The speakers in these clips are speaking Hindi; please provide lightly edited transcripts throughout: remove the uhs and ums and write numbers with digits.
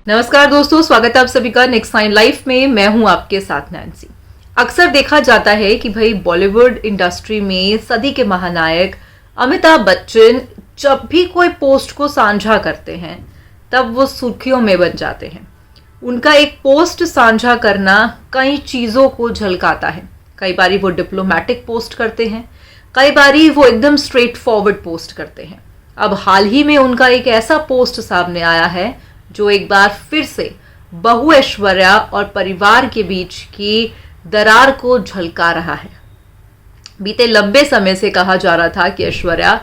नमस्कार दोस्तों, स्वागत है आप सभी का नेक्स्ट नाइन लाइफ में। मैं हूं आपके साथ नैन्सी। अक्सर देखा जाता है कि भाई बॉलीवुड इंडस्ट्री में सदी के महानायक अमिताभ बच्चन जब भी कोई पोस्ट को साझा करते हैं तब वो सुर्खियों में बन जाते हैं। उनका एक पोस्ट साझा करना कई चीज़ों को झलकाता है। कई बारी वो डिप्लोमेटिक पोस्ट करते हैं, कई बारी वो एकदम स्ट्रेट फॉरवर्ड पोस्ट करते हैं। अब हाल ही में उनका एक ऐसा पोस्ट सामने आया है जो एक बार फिर से बहू ऐश्वर्या और परिवार के बीच की दरार को झलका रहा है। बीते लंबे समय से कहा जा रहा था कि ऐश्वर्या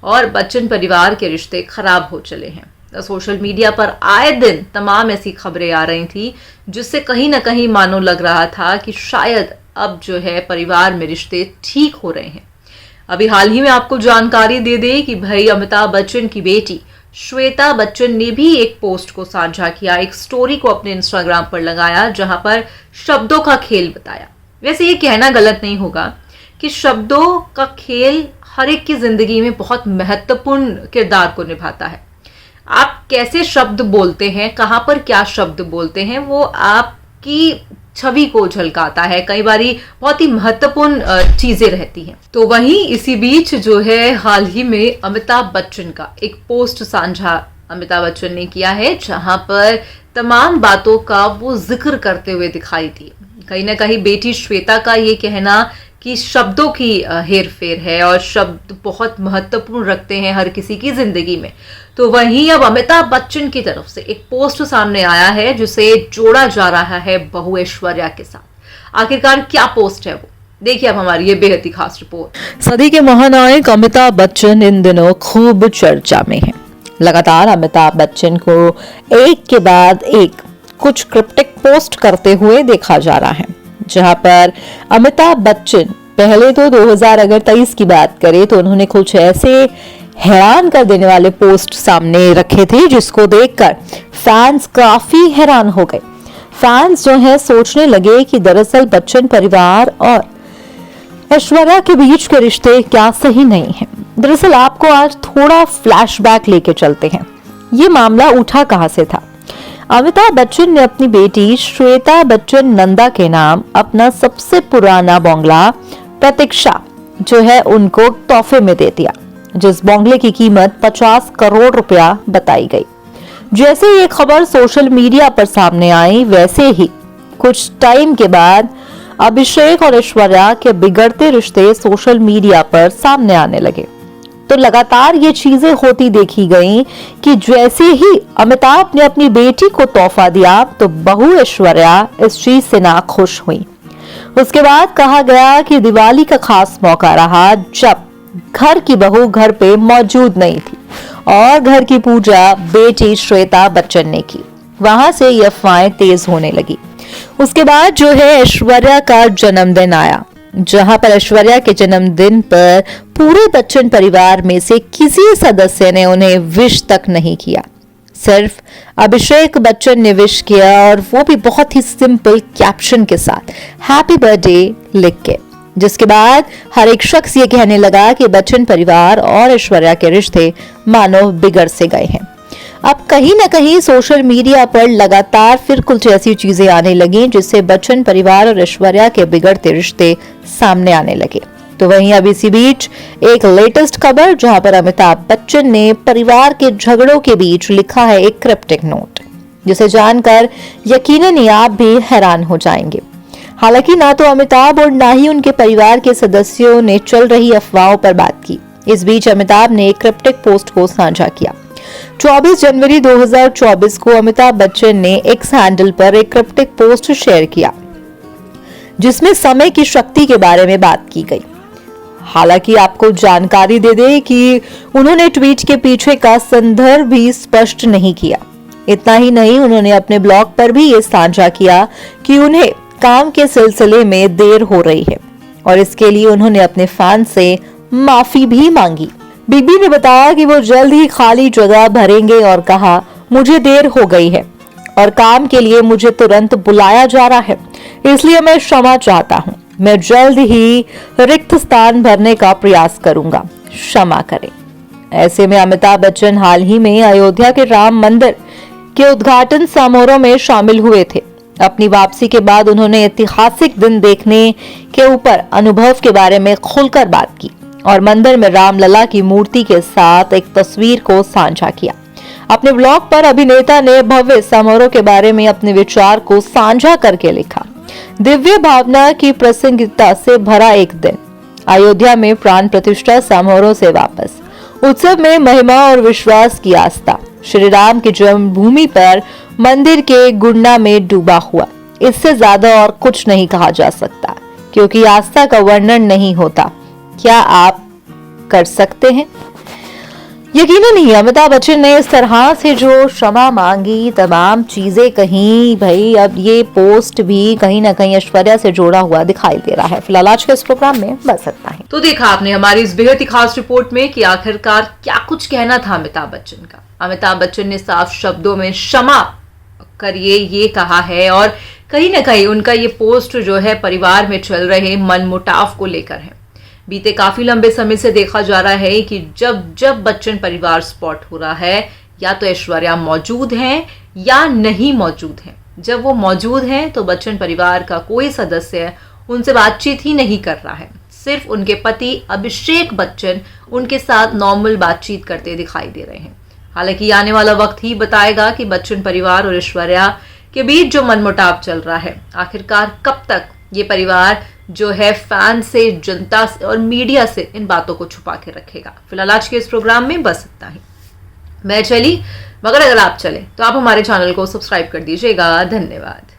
और बच्चन परिवार के रिश्ते खराब हो चले हैं। सोशल मीडिया पर आए दिन तमाम ऐसी खबरें आ रही थी जिससे कहीं ना कहीं मानो लग रहा था कि शायद अब जो है परिवार में रिश्ते ठीक हो रहे हैं। अभी हाल ही में आपको जानकारी दे दें कि भाई अमिताभ बच्चन की बेटी श्वेता बच्चन ने भी एक पोस्ट को साझा किया, एक स्टोरी को अपने इंस्टाग्राम पर लगाया जहां पर शब्दों का खेल बताया। वैसे ये कहना गलत नहीं होगा कि शब्दों का खेल हर एक की जिंदगी में बहुत महत्वपूर्ण किरदार को निभाता है। आप कैसे शब्द बोलते हैं, कहां पर क्या शब्द बोलते हैं, वो आपकी छवि को झलकाता है। कई बारी बहुत ही महत्वपूर्ण चीजें रहती हैं। तो वहीं इसी बीच जो है हाल ही में अमिताभ बच्चन का एक पोस्ट साझा अमिताभ बच्चन ने किया है जहां पर तमाम बातों का वो जिक्र करते हुए दिखाई दिए। कहीं ना कहीं बेटी श्वेता का ये कहना कि शब्दों की हेर फेर है और शब्द बहुत महत्वपूर्ण रखते हैं हर किसी की जिंदगी में। तो वहीं अब अमिताभ बच्चन की तरफ से एक पोस्ट सामने आया है जिसे जोड़ा जा रहा है बहू ऐश्वर्या के साथ। आखिरकार क्या पोस्ट है वो, देखिए अब हमारी ये बेहद ही खास रिपोर्ट। सदी के महानायक अमिताभ बच्चन इन दिनों खूब चर्चा में हैं। लगातार अमिताभ बच्चन को एक के बाद एक कुछ क्रिप्टिक पोस्ट करते हुए देखा जा रहा है, जहां पर अमिताभ बच्चन पहले तो 2023 की बात करें तो उन्होंने कुछ ऐसे हैरान कर देने वाले पोस्ट सामने रखे थे जिसको देखकर फैंस काफी हैरान हो गए। फैंस जो है सोचने लगे कि दरअसल बच्चन परिवार और ऐश्वर्या के बीच के रिश्ते क्या सही नहीं हैं। दरअसल आपको आज थोड़ा फ्लैशबैक लेके चलते हैं। ये मामला उठा कहां से था। अमिताभ बच्चन ने अपनी बेटी श्वेता बच्चन नंदा के नाम अपना सबसे पुराना बंगला प्रतीक्षा जो है उनको तोहफे में दे दिया, जिस बंगले की कीमत 50 करोड़ रुपया बताई गई। जैसे ये खबर सोशल मीडिया पर सामने आई वैसे ही कुछ टाइम के बाद अभिषेक और ऐश्वर्या के बिगड़ते रिश्ते सोशल मीडिया पर सामने आने लगे। तो लगातार ये चीजें होती देखी गई कि जैसे ही अमिताभ ने अपनी बेटी को तोहफा दिया तो बहू ऐश्वर्या इस चीज से ना खुश हुई। उसके बाद कहा गया कि दिवाली का खास मौका रहा जब घर की बहू घर पे मौजूद नहीं थी और घर की पूजा बेटी श्वेता बच्चन ने की। वहां से ये अफवाहें तेज होने लगी। उसके बाद जो है ऐश्वर्या का जन्मदिन आया, जहां पर ऐश्वर्या के जन्मदिन पर पूरे बच्चन परिवार में से किसी सदस्य ने उन्हें विश तक नहीं किया। सिर्फ अभिषेक बच्चन ने विश किया और वो भी बहुत ही सिंपल कैप्शन के साथ हैप्पी बर्थडे लिख के, जिसके बाद हर एक शख्स ये कहने लगा कि बच्चन परिवार और ऐश्वर्या के रिश्ते मानो बिगड़ से गए हैं। अब कहीं ना कहीं सोशल मीडिया पर लगातार फिर कुछ ऐसी चीजें आने लगी जिससे बच्चन परिवार और ऐश्वर्या के बिगड़ते रिश्ते सामने आने लगे। तो वहीं अब इसी बीच एक लेटेस्ट खबर जहां पर अमिताभ बच्चन ने परिवार के झगड़ों के बीच लिखा है एक क्रिप्टिक नोट, जिसे जानकर यकीनन ही आप भी हैरान हो जाएंगे। हालांकि ना तो अमिताभ और ना ही उनके परिवार के सदस्यों ने चल रही अफवाहों पर बात की। इस बीच अमिताभ ने एक क्रिप्टिक पोस्ट को साझा किया। 24 जनवरी 2024 को अमिताभ बच्चन ने एक्स हैंडल पर एक क्रिप्टिक पोस्ट शेयर किया जिसमें समय की शक्ति के बारे में बात की गई। हालांकि आपको जानकारी दे दें कि उन्होंने ट्वीट के पीछे का संदर्भ भी स्पष्ट नहीं किया। इतना ही नहीं, उन्होंने अपने ब्लॉग पर भी ये साझा किया कि उन्हें काम के सिलसिले में देर हो रही है और इसके लिए उन्होंने अपने फैन से माफी भी मांगी। बिग बी ने बताया कि वो जल्द ही खाली जगह भरेंगे और कहा, मुझे देर हो गई है और काम के लिए मुझे तुरंत बुलाया जा रहा है, इसलिए मैं क्षमा चाहता हूँ। मैं जल्द ही रिक्त स्थान भरने का प्रयास करूंगा, क्षमा करें। ऐसे में अमिताभ बच्चन हाल ही में अयोध्या के राम मंदिर के उद्घाटन समारोह में शामिल हुए थे। अपनी वापसी के बाद उन्होंने ऐतिहासिक दिन देखने के ऊपर अनुभव के बारे में खुलकर बात की और मंदिर में रामलला की मूर्ति के साथ एक तस्वीर को साझा किया। अपने ब्लॉग पर अभिनेता ने भव्य समारोह के बारे में अपने विचार को साझा करके लिखा, दिव्य भावना की प्रसंगिकता से भरा एक दिन, अयोध्या में प्राण प्रतिष्ठा समारोह से वापस, उत्सव में महिमा और विश्वास की आस्था, श्री राम की जन्मभूमि पर मंदिर के गुंडा में डूबा हुआ। इससे ज्यादा और कुछ नहीं कहा जा सकता, क्योंकि आस्था का वर्णन नहीं होता। क्या आप कर सकते हैं? यकीनन ही अमिताभ बच्चन ने इस तरह से जो क्षमा मांगी, तमाम चीजें कहीं, भाई अब ये पोस्ट भी कहीं ना कहीं ऐश्वर्या से जोड़ा हुआ दिखाई दे रहा है। फिलहाल आज के इस प्रोग्राम में बस इतना ही। तो देखा आपने हमारी इस बेहद ही खास रिपोर्ट में कि आखिरकार क्या कुछ कहना था अमिताभ बच्चन का। अमिताभ बच्चन ने साफ शब्दों में क्षमा करिए ये कहा है और कहीं ना कहीं उनका ये पोस्ट जो है परिवार में चल रहे मनमुटाव को लेकर है। बीते काफी लंबे समय से देखा जा रहा है कि जब जब बच्चन परिवार स्पॉट हो रहा है, या तो ऐश्वर्या मौजूद हैं या नहीं मौजूद हैं। जब वो मौजूद हैं तो बच्चन परिवार का कोई सदस्य उनसे बातचीत ही नहीं कर रहा है। सिर्फ उनके पति अभिषेक बच्चन उनके साथ नॉर्मल बातचीत करते दिखाई दे रहे हैं। हालांकि आने वाला वक्त ही बताएगा कि बच्चन परिवार और ऐश्वर्या के बीच जो मनमुटाव चल रहा है, आखिरकार कब तक ये परिवार जो है फैन से, जनता से और मीडिया से इन बातों को छुपा के रखेगा। फिलहाल आज के इस प्रोग्राम में बस इतना ही। मैं चली, मगर अगर आप चले तो आप हमारे चैनल को सब्सक्राइब कर दीजिएगा। धन्यवाद।